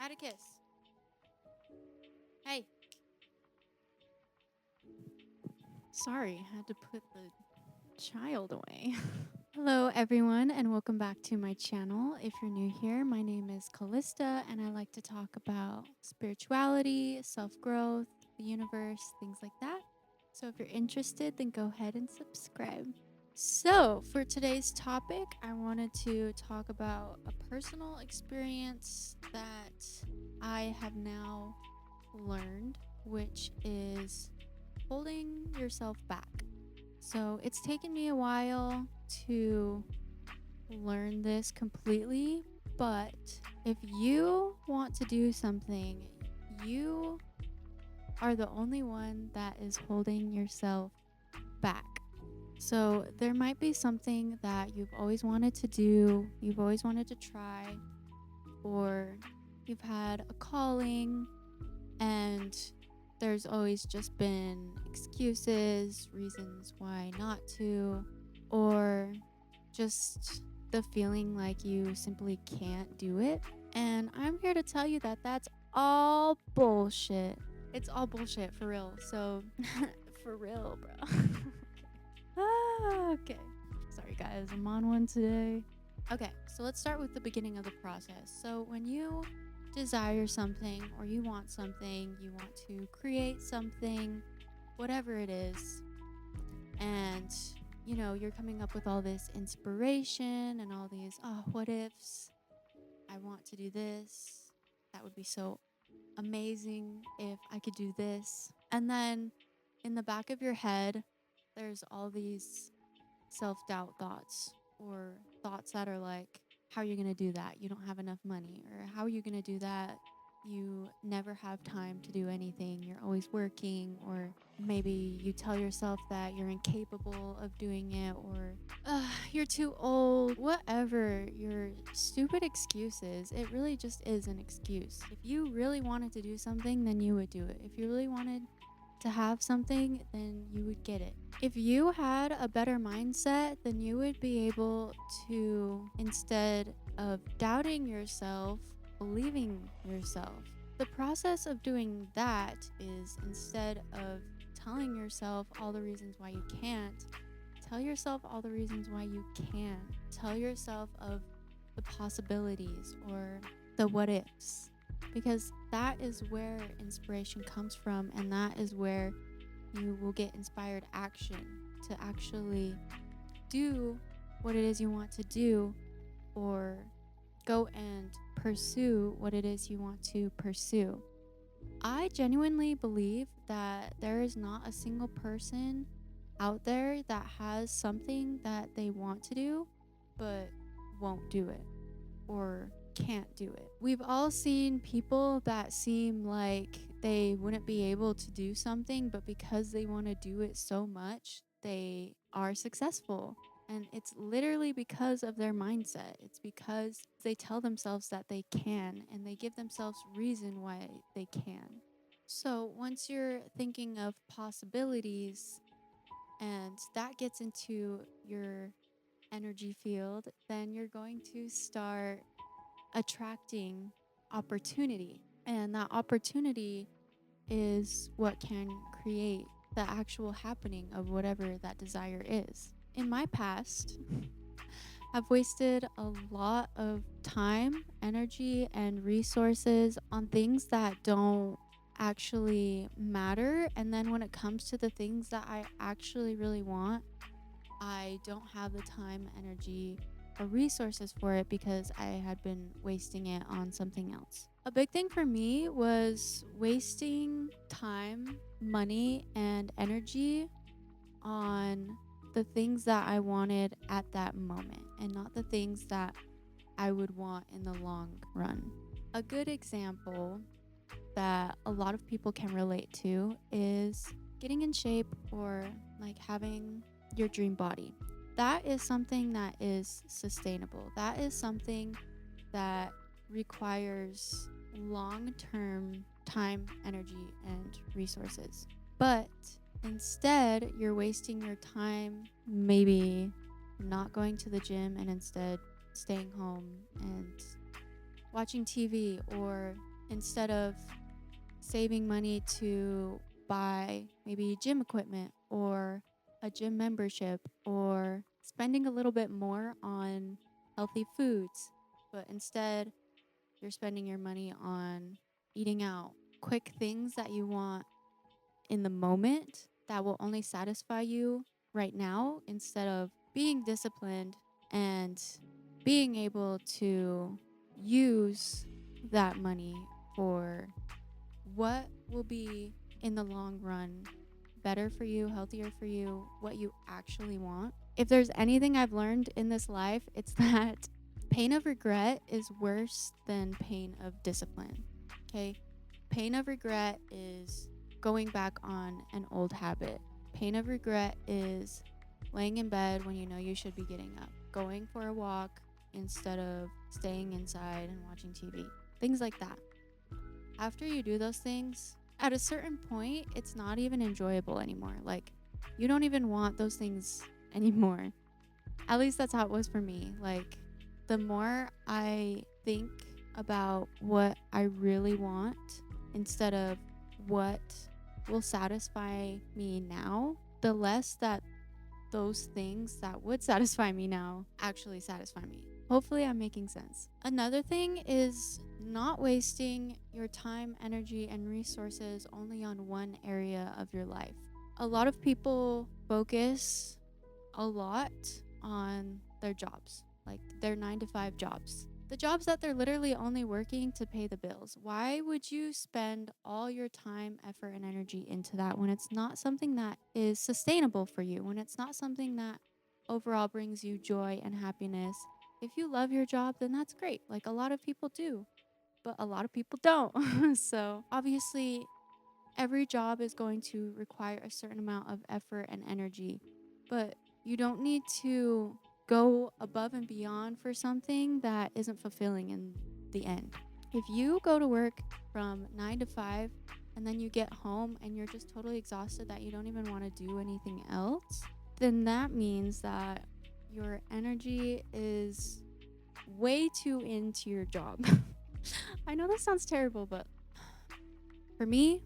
Atticus. Hey. Sorry, had to put the child away. Hello, everyone, and welcome back to my channel. If you're new here, my name is Callista, and I like to talk about spirituality, self growth, the universe, things like that. So if you're interested, then go ahead and subscribe. So, for today's topic, I wanted to talk about a personal experience that I have now learned, which is holding yourself back. So it's taken me a while to learn this completely, but if you want to do something, you are the only one that is holding yourself back. So there might be something that you've always wanted to do, you've always wanted to try, or you've had a calling and there's always just been excuses, reasons why not to, or just the feeling like you simply can't do it. And I'm here to tell you that that's all bullshit. It's all bullshit for real. So, for real, bro. Okay. Sorry, guys. I'm on one today. Okay, so let's start with the beginning of the process. So, when you desire something or you want something, you want to create something, whatever it is, and you're coming up with all this inspiration and all these, oh, what ifs. I want to do this. That would be so amazing if I could do this. And then in the back of your head, there's all these self doubt thoughts or thoughts that are like, how are you going to do that? You don't have enough money. Or how are you going to do that? You never have time to do anything. You're always working. Or maybe you tell yourself that you're incapable of doing it, or you're too old. Whatever your stupid excuse is, it really just is an excuse. If you really wanted to do something, then you would do it. If you really wanted to have something, then you would get it. If you had a better mindset, then you would be able to, instead of doubting yourself, believing yourself. The process of doing that is, instead of telling yourself all the reasons why you can't, tell yourself all the reasons why you can. Tell yourself of the possibilities or the what ifs, because that is where inspiration comes from, and that is where you will get inspired action to actually do what it is you want to do, or go and pursue what it is you want to pursue. I genuinely believe that there is not a single person out there that has something that they want to do but won't do it or can't do it. We've all seen people that seem like they wouldn't be able to do something, but because they want to do it so much, they are successful. And it's literally because of their mindset. It's because they tell themselves that they can, and they give themselves reason why they can. So once you're thinking of possibilities and that gets into your energy field, then you're going to start attracting opportunity. And that opportunity is what can create the actual happening of whatever that desire is. In my past, I've wasted a lot of time, energy, and resources on things that don't actually matter. And then when it comes to the things that I actually really want, I don't have the time, energy, or resources for it because I had been wasting it on something else. A big thing for me was wasting time, money, and energy on the things that I wanted at that moment and not the things that I would want in the long run. A good example that a lot of people can relate to is getting in shape, or like having your dream body. That is something that is sustainable. That is something that requires long-term time, energy, and resources. But instead, you're wasting your time maybe not going to the gym and instead staying home and watching TV, or instead of saving money to buy maybe gym equipment or a gym membership or spending a little bit more on healthy foods, but instead you're spending your money on eating out, quick things that you want in the moment that will only satisfy you right now, instead of being disciplined and being able to use that money for what will be in the long run better for you, healthier for you, what you actually want. If there's anything I've learned in this life, it's that pain of regret is worse than pain of discipline. Okay? Pain of regret is going back on an old habit. Pain of regret is laying in bed when you know you should be getting up, going for a walk instead of staying inside and watching TV. Things like that. After you do those things, at a certain point, it's not even enjoyable anymore. Like, you don't even want those things anymore. At least that's how it was for me. Like, the more I think about what I really want instead of what will satisfy me now, the less that those things that would satisfy me now actually satisfy me. Hopefully, I'm making sense. Another thing is not wasting your time, energy, and resources only on one area of your life. A lot of people focus a lot on their jobs, like their 9 to 5 jobs. The jobs that they're literally only working to pay the bills. Why would you spend all your time, effort, and energy into that when it's not something that is sustainable for you, when it's not something that overall brings you joy and happiness? If you love your job, then that's great. Like, a lot of people do, but a lot of people don't. So obviously, every job is going to require a certain amount of effort and energy, but you don't need to go above and beyond for something that isn't fulfilling in the end. If you go to work from 9 to 5 and then you get home and you're just totally exhausted that you don't even want to do anything else, then that means that your energy is way too into your job. I know that sounds terrible, but for me,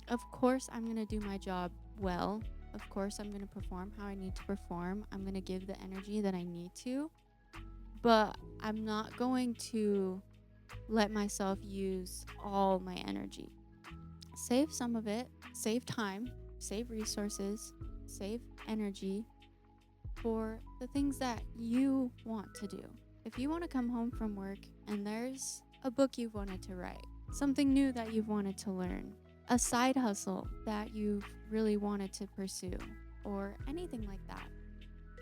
of course, I'm going to do my job well. Of course, I'm going to perform how I need to perform. I'm going to give the energy that I need to. But I'm not going to let myself use all my energy. Save some of it, save time, save resources, save energy for the things that you want to do. If you want to come home from work and there's a book you've wanted to write, something new that you've wanted to learn, a side hustle that you've really wanted to pursue, or anything like that,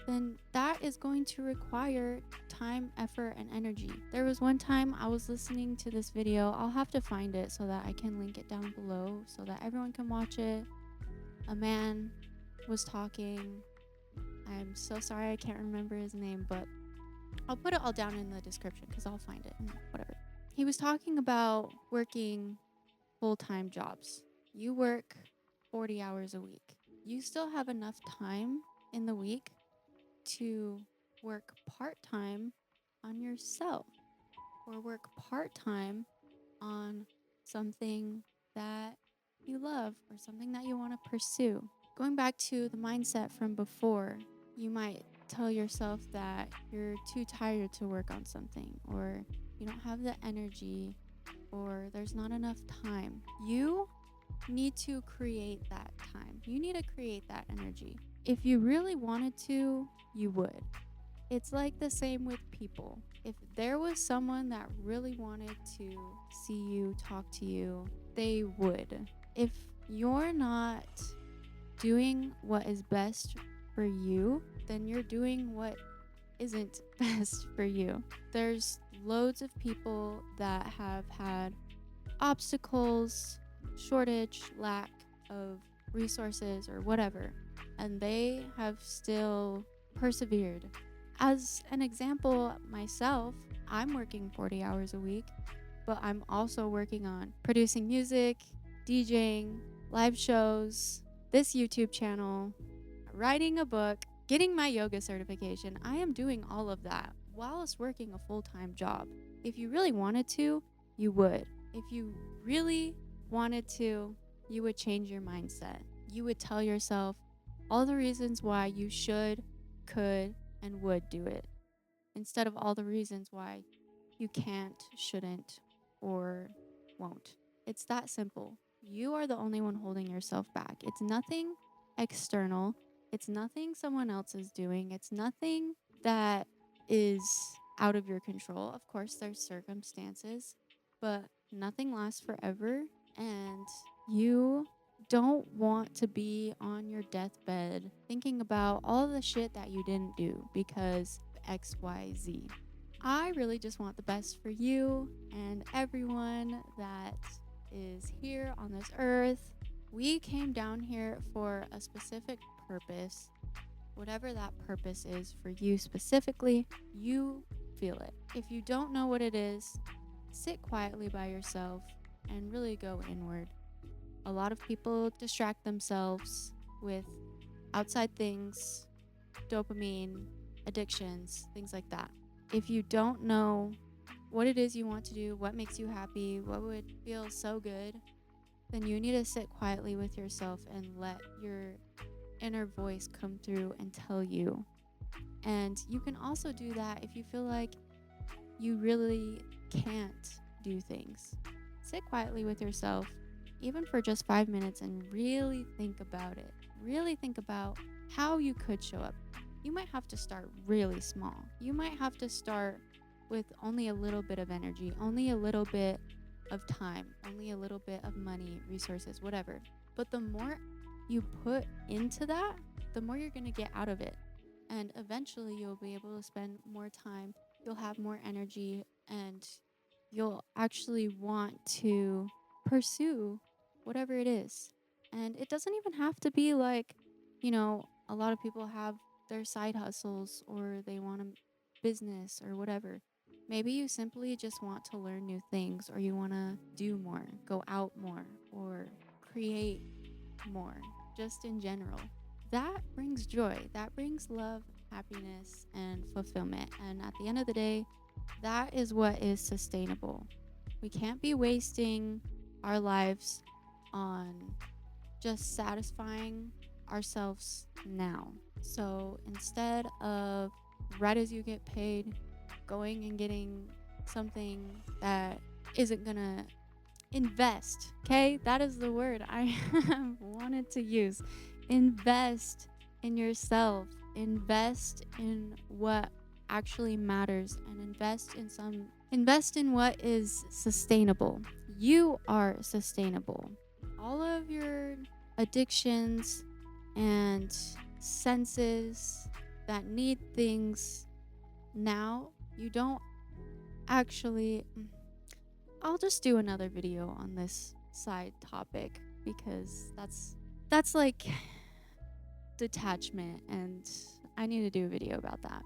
then that is going to require time, effort, and energy. There was one time I was listening to this video. I'll have to find it so that I can link it down below so that everyone can watch it. A man was talking. I'm so sorry I can't remember his name, but I'll put it all down in the description because I'll find it and whatever. He was talking about working full-time jobs. You work 40 hours a week. You still have enough time in the week to work part-time on yourself or work part-time on something that you love or something that you want to pursue. Going back to the mindset from before, you might tell yourself that you're too tired to work on something, or you don't have the energy, or there's not enough time. You need to create that time. You need to create that energy. If you really wanted to, you would. It's like the same with people. If there was someone that really wanted to see you, talk to you, they would. If you're not doing what is best for you, then you're doing what isn't best for you. There's loads of people that have had obstacles, shortage, lack of resources, or whatever, and they have still persevered. As an example, myself, I'm working 40 hours a week, but I'm also working on producing music, DJing, live shows, this YouTube channel, writing a book, getting my yoga certification. I am doing all of that whilst working a full-time job. If you really wanted to, you would. If you really wanted to, you would change your mindset. You would tell yourself all the reasons why you should, could, and would do it, instead of all the reasons why you can't, shouldn't, or won't. It's that simple. You are the only one holding yourself back. It's nothing external. It's nothing someone else is doing. It's nothing that is out of your control. Of course, there's circumstances, but nothing lasts forever. And you don't want to be on your deathbed thinking about all the shit that you didn't do because XYZ. I really just want the best for you and everyone that is here on this earth. We came down here for a specific purpose. Whatever that purpose is for you specifically, you feel it. If you don't know what it is, sit quietly by yourself and really go inward. A lot of people distract themselves with outside things, dopamine, addictions, things like that. If you don't know what it is you want to do, what makes you happy, what would feel so good, then you need to sit quietly with yourself and let your inner voice come through and tell you. And you can also do that if you feel like you really can't do things. Sit quietly with yourself, even for just 5 minutes, and really think about it. Really think about how you could show up. You might have to start really small. You might have to start with only a little bit of energy, only a little bit of time, only a little bit of money, resources, whatever. But the more you put into that, the more you're going to get out of it. And eventually you'll be able to spend more time, you'll have more energy, and you'll actually want to pursue whatever it is. And it doesn't even have to be like, a lot of people have their side hustles or they want a business or whatever. Maybe you simply just want to learn new things, or you want to do more, go out more, or create more, just in general. That brings joy, that brings love, happiness, and fulfillment. And at the end of the day, that is what is sustainable. We can't be wasting our lives on just satisfying ourselves now. So instead of right as you get paid, going and getting something that isn't gonna invest, okay? That is the word I wanted to use. Invest in yourself, invest in what actually matters, and invest in what is sustainable. You are sustainable. All of your addictions and senses that need things now, you don't actually. I'll just do another video on this side topic, because that's like detachment, and I need to do a video about that.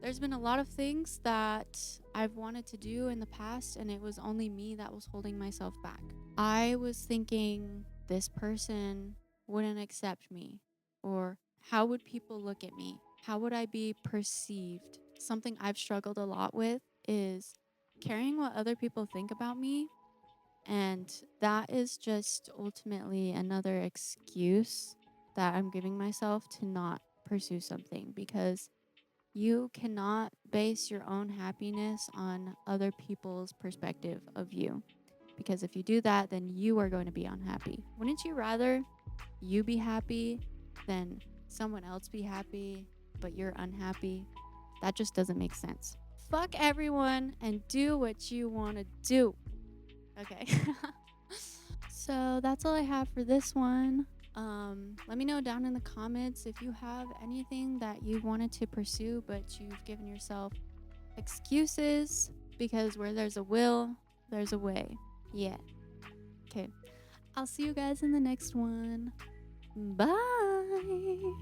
There's been a lot of things that I've wanted to do in the past, and it was only me that was holding myself back. I was thinking this person wouldn't accept me, or how would people look at me? How would I be perceived? Something I've struggled a lot with is caring what other people think about me. And that is just ultimately another excuse that I'm giving myself to not pursue something, because you cannot base your own happiness on other people's perspective of you. Because if you do that, then you are going to be unhappy. Wouldn't you rather you be happy than someone else be happy, but you're unhappy? That just doesn't make sense. Fuck everyone and do what you want to do. Okay. So that's all I have for this one. Let me know down in the comments if you have anything that you wanted to pursue, but you've given yourself excuses, because where there's a will, there's a way. Yeah. Okay. I'll see you guys in the next one. Bye.